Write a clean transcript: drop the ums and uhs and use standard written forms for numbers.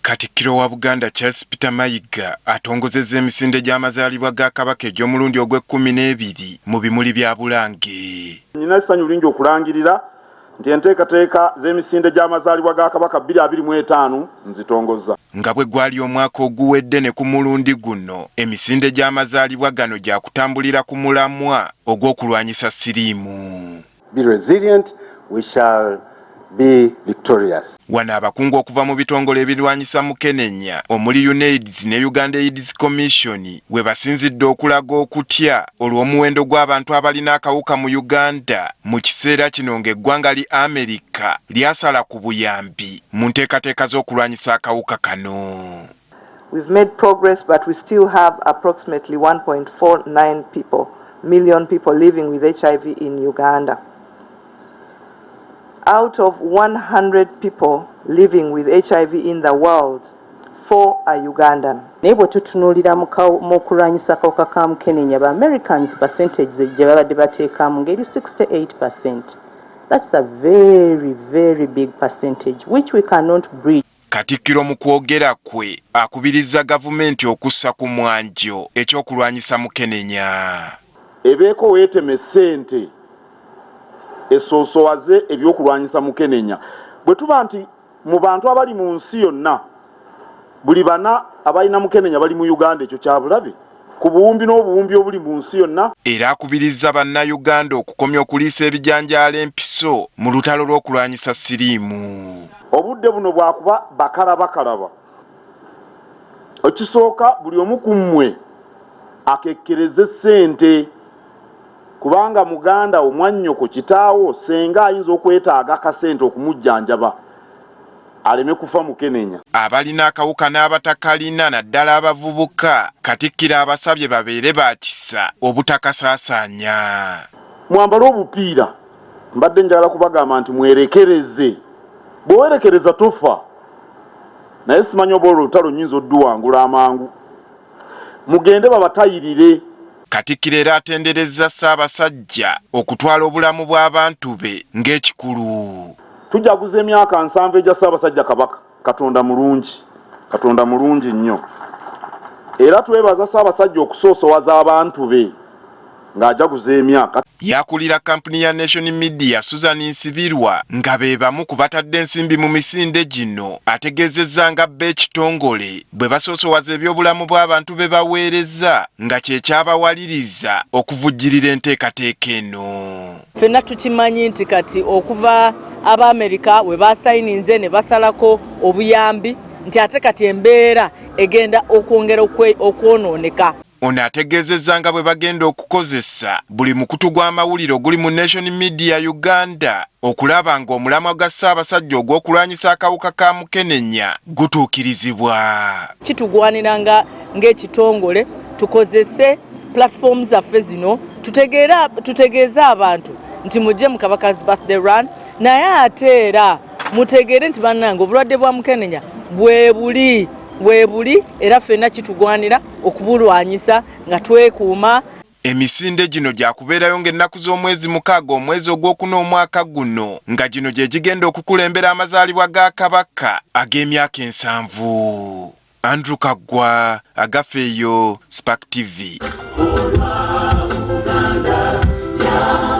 Katikkiro wa Buganda Charles Peter Mayiga atongozezza emisinde gy'amazaalibwa ga Kabaka egy'omulundi ogw'e12 mu bimuli bya Bulange. Nina essanyu lingi okulangirira nti enteekateeka z'emisinde gy'amazaalibwa ga Kabaka 2025 nzitongozza. Nga bwe gwali omwaka oguwedde ne ku mulundi guno emisinde gy'amazaalibwa gano gya kutambulira ku mulamwa ogw'okulwanyisa siriimu. Be resilient, we shall be victorious. Wano abakungu okuva mu bitongole ebirwanyisa Mukenenya omuli UNAIDS ne Uganda AIDS Commission we basinzidde okulaga okutya olw'omuwendo gw'abantu abalina akawuka mu Uganda mu kiseera kino ng'eggwanga li Amerika lyasala ku buyambi mu nteekateeka z'okulwanyisa akawuka kano. We've made progress, but we still have approximately 1.49 million people living with HIV in Uganda. Out of 100 people living with HIV in the world, 4 are Ugandan. Nebo tutunulira mu kulwanyisa akawuka ka Mukenenya ba Americans percentage gye babadde bateekamu ngeri 68%. That's a very, very big percentage which we cannot breach. Katikkiro mu kwogera kwe akubirizza gavumenti okussa ku mwanjo ekyokulwanyisa Mukenenya. Ebeeko weeteme ssente esoosowaze ebyokulwanyisa Mukenenya. Bwe tuba nti mu bantu abali mu nsi yonna buli bana abalina Mukenenya bali mu Uganda, ekyo kya bulabe ku buwumbi n'obuwumbi obuli mu nsi yonna. Era akubirizza bannayuganda okukomya okuliisa ebijanjaalo empiso mu lutalo lw'okulwanyisa siriimu. Obudde buno bwakuba bakalaba. Ekisooka buli omu ku mmwe akekkereze ssente, kubanga Muganda omwannyoko kitaawo senga ayinza okwetaaga akasente okumujjanjaba aleme kufa Mukenenya. Abalina akawuka n'abatakalina naddala abavubuka Katikkiro abasabye babeere baakisa obutakasaasaanya. Mwambale obupiira. Mbadde njagala kubagamba nti mwerekereze. Bw'owerekereza tofa. Naye simanyi oba olutalo nnyinza odduwangula amangu. Mugende babatayirire. Katikkiro era atenderezza Ssaabasajja okutwala obulamu bw'abantu be ng'ekikulu. Tujaguza emyaka 7 egya Ssaabasajja Kabaka. Katonda mulungi nnyo. Era twebaza Ssaabasajja okusoosowaza abantu be ng'ajaguza emyaka. Yakulira kampuni ya Nation Media Susan Nsibirwa nga be bamu ku batadde ensimbi mu misinde gino ategeezezza nga b'ekitongole bwe basoosowaza ebyobulamu bw'abantu be baweereza nga kye kyabawaliriza okuvujjirira enteekateeka eno. Ffenna tukimanyi nti kati okuva Abaamerika we basayininze ne basalako obuyambi nti ate kati embeera egenda okwongera okwonooneka. Ono ategeezezza nga bwe bagenda okukozesa buli mukutu gw'amawulire oguli mu Nation Media Uganda okulaba ng'omulamwa gwa Ssaabasajja ogw'okulwanyisa akawuka ka Mukenenya gutuukirizibwa. Kitugwanira ng'ekitongole tukozese platform zaffe zino tutegeeze abantu nti mujje mu Kabaka's Birthday Run, naye ate era mutegeere nti bannange obulwadde bwa Mukenenya bwebuli era ffenna kitugwanira okubulwanyisa nga twekuuma. Emisinde gino gya kubeerayo ng'ennaku z'omwezi 6 omwezi ogwokuna omwaka guno nga gino gye gigenda okukulembera amazaalibwa ga Kabaka ag'emyaka 7. Andrew Kaggwa, Agafeeyo, Spark TV.